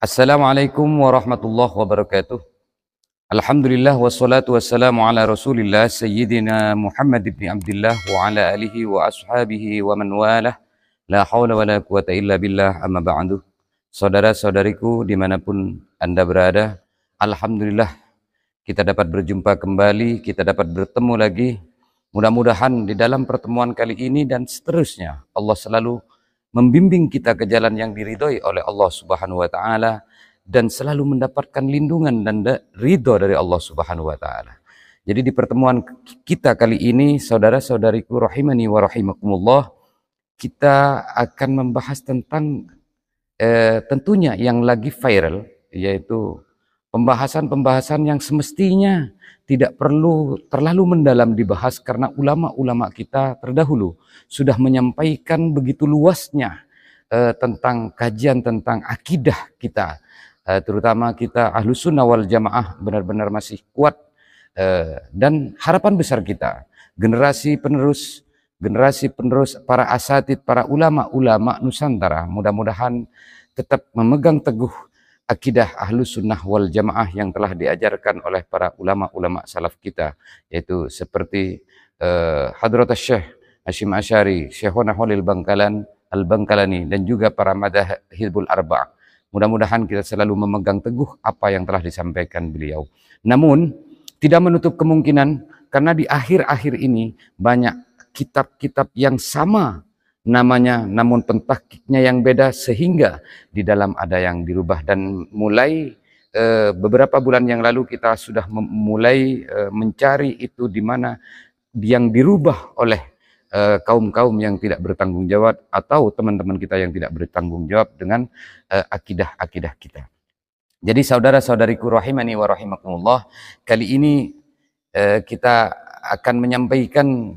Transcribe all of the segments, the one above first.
Assalamualaikum warahmatullahi wabarakatuh. Alhamdulillah wassalatu wassalamu ala Rasulillah Sayyidina Muhammad ibn Abdullah wa ala alihi wa ashabihi wa man walah. La haula wa la quwata illa billah, amma ba'du. Saudara-saudariku dimanapun Anda berada, Alhamdulillah kita dapat berjumpa kembali, kita dapat bertemu lagi. Mudah-mudahan di dalam pertemuan kali ini dan seterusnya Allah selalu membimbing kita ke jalan yang diridhoi oleh Allah Subhanahu wa taala dan selalu mendapatkan lindungan dan ridho dari Allah Subhanahu wa taala. Jadi di pertemuan kita kali ini, saudara-saudariku rahimani wa rahimakumullah, kita akan membahas tentang tentunya yang lagi viral, yaitu pembahasan-pembahasan yang semestinya tidak perlu terlalu mendalam dibahas karena ulama-ulama kita terdahulu sudah menyampaikan begitu luasnya tentang kajian tentang akidah kita, terutama kita Ahlus Sunnah wal Jamaah benar-benar masih kuat, dan harapan besar kita generasi penerus para asatid, para ulama-ulama Nusantara mudah-mudahan tetap memegang teguh akidah Ahlus Sunnah wal Jamaah yang telah diajarkan oleh para ulama-ulama salaf kita, yaitu seperti Hadratus Syekh Hasyim Asy'ari, Syekhona Khalil Al-Bangkalani, dan juga para madzahibul arba'. Mudah-mudahan kita selalu memegang teguh apa yang telah disampaikan beliau. Namun tidak menutup kemungkinan karena di akhir-akhir ini banyak kitab-kitab yang sama namanya, namun pentahkiknya yang beda, sehingga di dalam ada yang dirubah. Dan mulai beberapa bulan yang lalu kita sudah mulai mencari itu di mana yang dirubah oleh kaum-kaum yang tidak bertanggung jawab atau teman-teman kita yang tidak bertanggung jawab dengan akidah-akidah kita. Jadi saudara-saudariku rahimani wa rahimakumullah, kali ini kita akan menyampaikan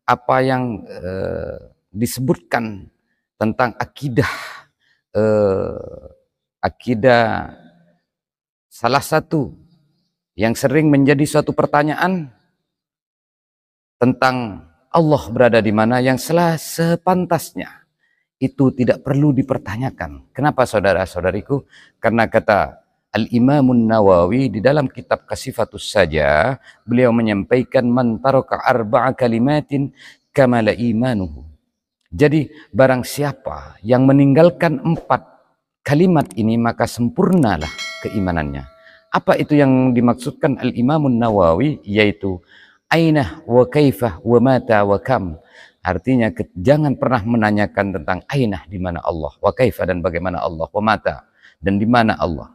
apa yang disebutkan tentang akidah salah satu yang sering menjadi suatu pertanyaan tentang Allah berada di mana, yang sepantasnya itu tidak perlu dipertanyakan. Kenapa saudara-saudariku? Karena kata Al-Imamun Nawawi di dalam kitab Kasifatus Saja, beliau menyampaikan man taraka arba'a kalimatin kamala imanuhu. Jadi barang siapa yang meninggalkan 4 kalimat ini maka sempurnalah keimanannya. Apa itu yang dimaksudkan Al-Imamun Nawawi? Yaitu aina wa kaifah wa mata wa kam. Artinya jangan pernah menanyakan tentang aina, di mana Allah, wa kaifah dan bagaimana Allah, wa mata dan di mana Allah,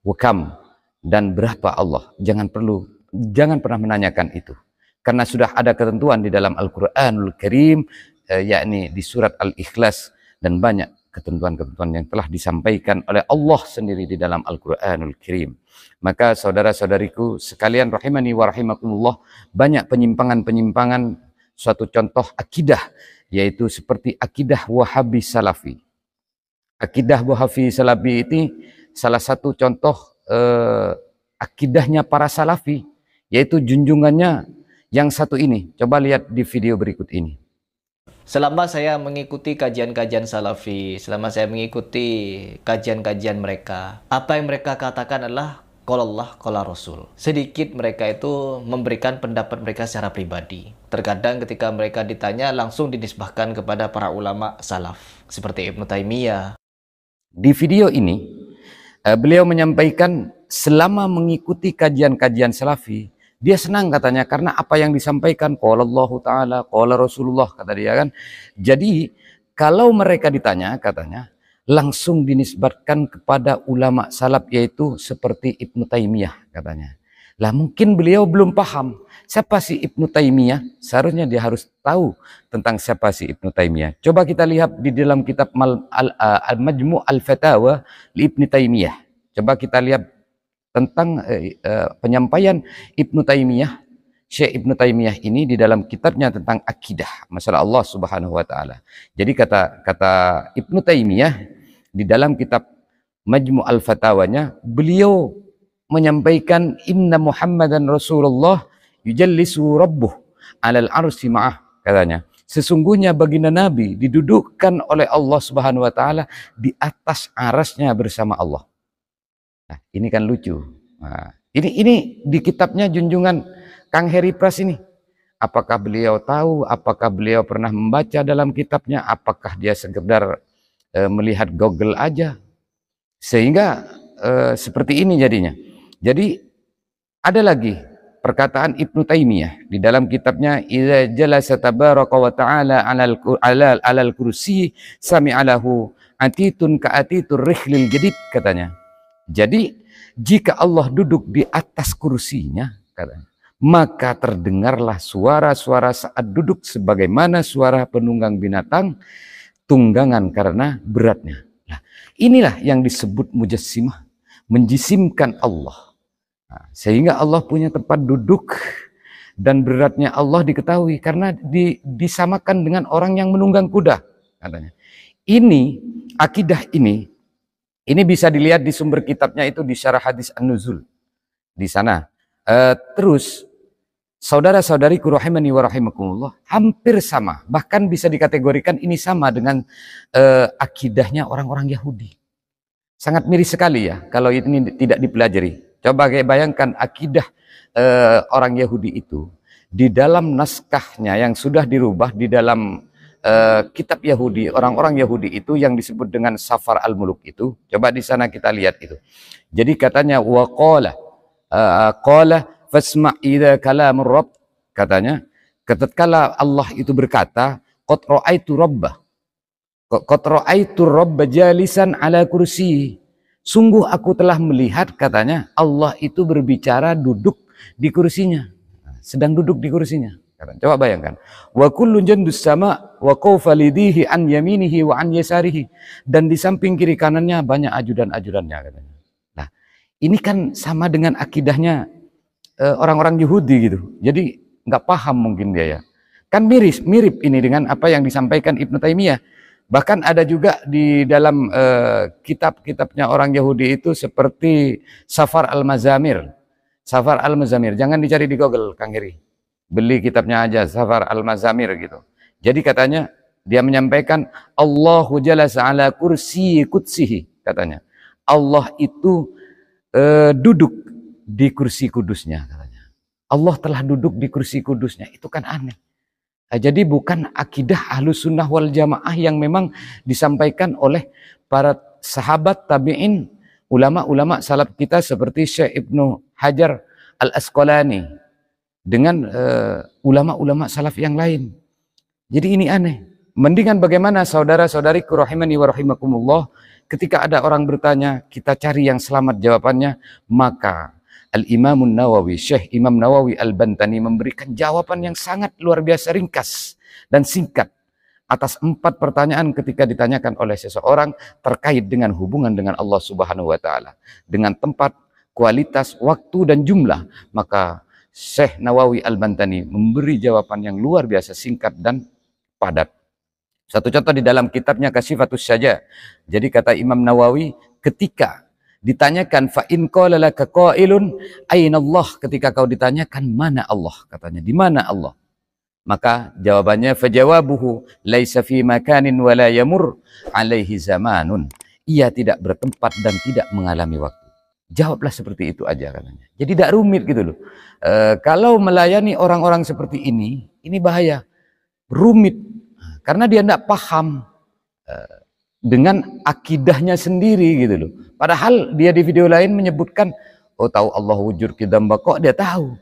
wa kam dan berapa Allah. Jangan pernah menanyakan itu. Karena sudah ada ketentuan di dalam Al-Qur'anul Karim, yakni di surat Al-Ikhlas, dan banyak ketentuan-ketentuan yang telah disampaikan oleh Allah sendiri di dalam Al-Quranul Karim. Maka saudara-saudariku sekalian rahimani wa rahimakumullah, banyak penyimpangan-penyimpangan suatu contoh akidah, yaitu seperti akidah Wahabi Salafi. Akidah Wahabi Salafi ini salah satu contoh akidahnya para Salafi, yaitu junjungannya yang satu ini. Coba lihat di video berikut ini. Selama saya mengikuti kajian-kajian Salafi, selama saya mengikuti kajian-kajian mereka, apa yang mereka katakan adalah qala Allah, qala Rasul. Sedikit mereka itu memberikan pendapat mereka secara pribadi. Terkadang ketika mereka ditanya langsung dinisbahkan kepada para ulama salaf seperti Ibnu Taimiyah. Di video ini beliau menyampaikan selama mengikuti kajian-kajian Salafi, dia senang katanya karena apa yang disampaikan qala Allah Ta'ala, qala Rasulullah, kata dia kan. Jadi kalau mereka ditanya katanya langsung dinisbatkan kepada ulama salaf, yaitu seperti Ibnu Taimiyah katanya. Lah mungkin beliau belum paham siapa sih Ibnu Taimiyah. Seharusnya dia harus tahu tentang siapa sih Ibnu Taimiyah. Coba kita lihat di dalam kitab Al-Majmu' Al-Fatawa li Ibnu Taimiyah. Coba kita lihat tentang penyampaian Ibnu Taimiyah, Syekh Ibnu Taimiyah ini di dalam kitabnya tentang akidah, masalah Allah Subhanahu wa taala. Jadi kata Ibnu Taimiyah di dalam kitab Majmu' al-Fatawanya, beliau menyampaikan inna Muhammadan Rasulullah yujallisu rabbuh 'alal arsy ma'ah, katanya. Sesungguhnya baginda Nabi didudukkan oleh Allah Subhanahu wa taala di atas arasnya bersama Allah. Nah, ini kan lucu. Nah, ini di kitabnya junjungan Kang Heri Pras ini. Apakah beliau tahu? Apakah beliau pernah membaca dalam kitabnya? Apakah dia sekedar melihat Google aja? Sehingga seperti ini jadinya. Jadi ada lagi perkataan Ibnu Taimiyah di dalam kitabnya idza jalasa tabaraka wa ta'ala 'alal kursi sami'alahu atitun ka atitur rihlil jadid, katanya. Jadi jika Allah duduk di atas kursinya, katanya, maka terdengarlah suara-suara saat duduk sebagaimana suara penunggang binatang tunggangan karena beratnya. Nah, inilah yang disebut mujassimah, menjisimkan Allah. Nah, sehingga Allah punya tempat duduk dan beratnya Allah diketahui karena disamakan dengan orang yang menunggang kuda, katanya. Ini akidah ini bisa dilihat di sumber kitabnya itu di Syarah Hadis An-Nuzul di sana. Terus saudara-saudariku rahimani wa rahimakumullah, hampir sama, bahkan bisa dikategorikan ini sama dengan akidahnya orang-orang Yahudi. Sangat miris sekali ya kalau ini tidak dipelajari. Coba bayangkan akidah orang Yahudi itu di dalam naskahnya yang sudah dirubah di dalam kitab Yahudi, orang-orang Yahudi itu yang disebut dengan Safar al-Muluk itu. Coba di sana kita lihat itu. Jadi katanya wa qala fasma' idza kalamur rabb, katanya ketika Allah itu berkata qad ra'aitu rabba jalisan ala kursi. Sungguh aku telah melihat, katanya, Allah itu berbicara duduk di kursinya. Sedang duduk di kursinya. Coba bayangkan. Wa kullun jandus sama wa qawfa lidihi an yaminihi wa an yasarihi. Dan di samping kiri kanannya banyak ajudan-ajudannya, katanya. Nah, ini kan sama dengan akidahnya orang-orang Yahudi gitu. Jadi nggak paham mungkin dia ya. Kan mirip ini dengan apa yang disampaikan Ibnu Taimiyah. Bahkan ada juga di dalam kitab-kitabnya orang Yahudi itu seperti Safar al-Mazamir. Safar al-Mazamir, jangan dicari di Google, Kang Heri. Beli kitabnya aja, Safar al-Mazamir gitu. Jadi katanya, dia menyampaikan, Allahu jalasa ala kursi kutsihi, katanya. Allah itu duduk di kursi kudusnya, katanya. Allah telah duduk di kursi kudusnya, itu kan aneh. Jadi bukan akidah Ahlus Sunnah wal Jamaah yang memang disampaikan oleh para sahabat tabi'in, ulama-ulama salaf kita seperti Syekh Ibnu Hajar Al-Asqalani dengan ulama-ulama salaf yang lain. Jadi ini aneh. Mendingan bagaimana saudara-saudariku rahimani wa rahimakumullah, ketika ada orang bertanya, kita cari yang selamat jawabannya, maka Al-Imamun Nawawi, Syekh Imam Nawawi Al-Bantani memberikan jawaban yang sangat luar biasa ringkas dan singkat atas 4 pertanyaan ketika ditanyakan oleh seseorang terkait dengan hubungan dengan Allah Subhanahu wa taala, dengan tempat, kualitas, waktu dan jumlah. Maka Syekh Nawawi Al-Bantani memberi jawaban yang luar biasa singkat dan padat. Satu contoh di dalam kitabnya Kasyifatus Syaja. Jadi kata Imam Nawawi, ketika ditanyakan fa in qala laka qailun aina Allah, ketika kau ditanyakan mana Allah, katanya, di mana Allah? Maka jawabannya fajawabuhu laisa fi makanin wala yamur alaihi zamanun. Ia tidak bertempat dan tidak mengalami waktu. Jawablah seperti itu aja, katanya. Jadi tidak rumit gitu loh. Kalau melayani orang-orang seperti ini bahaya. Rumit karena dia tidak paham dengan akidahnya sendiri gitu loh. Padahal dia di video lain menyebutkan, oh tahu Allah wujud kidamba, kok dia tahu.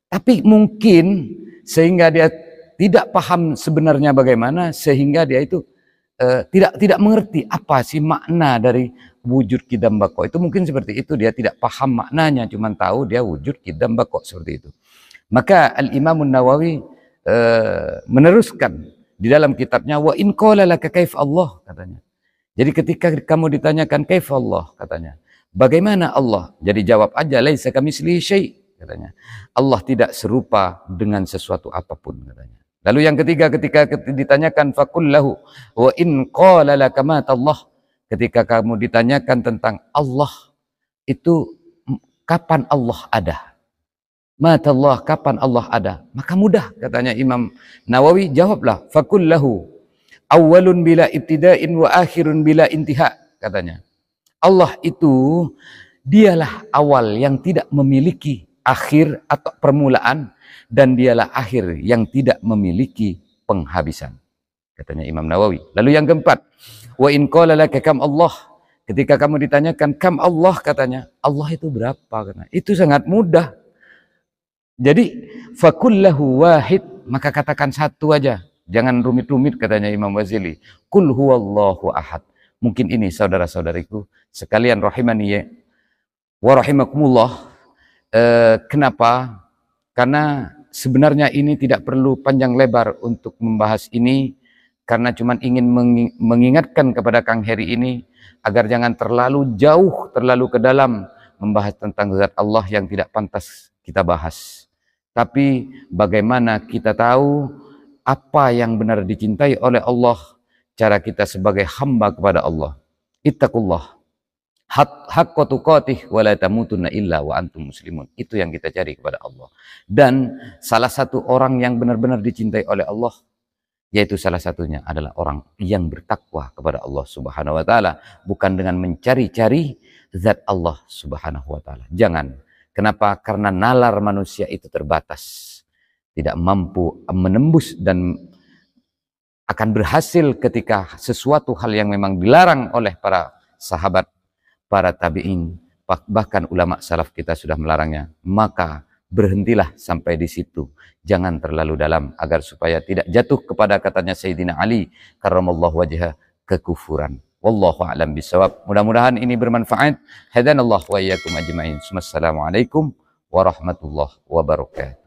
Tapi mungkin sehingga dia tidak paham sebenarnya bagaimana, sehingga dia itu tidak mengerti apa sih makna dari wujud kidamba kok. Itu mungkin seperti itu, dia tidak paham maknanya, cuma tahu dia wujud kidamba kok, seperti itu. Maka Al-Imamun Nawawi meneruskan di dalam kitabnya, wa in qala laka kaif Allah, katanya. Jadi ketika kamu ditanyakan kaif Allah, katanya, bagaimana Allah? Jadi jawab aja, laisa kamitslihi syai', katanya. Allah tidak serupa dengan sesuatu apapun, katanya. Lalu yang ketiga, ketika ditanyakan faqul lahu wa in qala laka Allah, ketika kamu ditanyakan tentang Allah, itu kapan Allah ada? Matallah, kapan Allah ada? Maka mudah, katanya Imam Nawawi, jawablah faqul lahu awalun bila ibtida'in wa akhirun bila intiha, katanya. Allah itu Dialah awal yang tidak memiliki akhir atau permulaan, dan dialah akhir yang tidak memiliki penghabisan. Katanya Imam Nawawi. Lalu yang keempat, wa in qala laka kam Allah. Ketika kamu ditanyakan kam Allah, katanya, Allah itu berapa? Katanya. Itu sangat mudah. Jadi fakullahu wahid, maka katakan satu aja. Jangan rumit-rumit, katanya Imam Ghazali. Kul huwallahu ahad. Mungkin ini saudara-saudariku sekalian rahimani wa rahimakumullah. Kenapa? Karena sebenarnya ini tidak perlu panjang lebar untuk membahas ini, karena cuma ingin mengingatkan kepada Kang Heri ini agar jangan terlalu jauh, terlalu ke dalam membahas tentang zat Allah yang tidak pantas kita bahas. Tapi bagaimana kita tahu apa yang benar dicintai oleh Allah, cara kita sebagai hamba kepada Allah. Ittaqullah haqqa tuqatih wa la tamutunna illa wa antum muslimun. Itu yang kita cari kepada Allah. Dan salah satu orang yang benar-benar dicintai oleh Allah, yaitu salah satunya adalah orang yang bertakwa kepada Allah Subhanahu wa taala, bukan dengan mencari-cari zat Allah Subhanahu wa taala. Jangan. Kenapa? Karena nalar manusia itu terbatas. Tidak mampu menembus dan akan berhasil ketika sesuatu hal yang memang dilarang oleh para sahabat, para tabi'in, bahkan ulama salaf kita sudah melarangnya, maka berhentilah sampai di situ. Jangan terlalu dalam agar supaya tidak jatuh kepada katanya Sayyidina Ali karramallahu wajhah, kekufuran. Wallahu a'lam bisawab. Mudah-mudahan ini bermanfaat. Hadanallahu wa iyyakum ajma'in. Wassalamualaikum warahmatullahi wabarakatuh.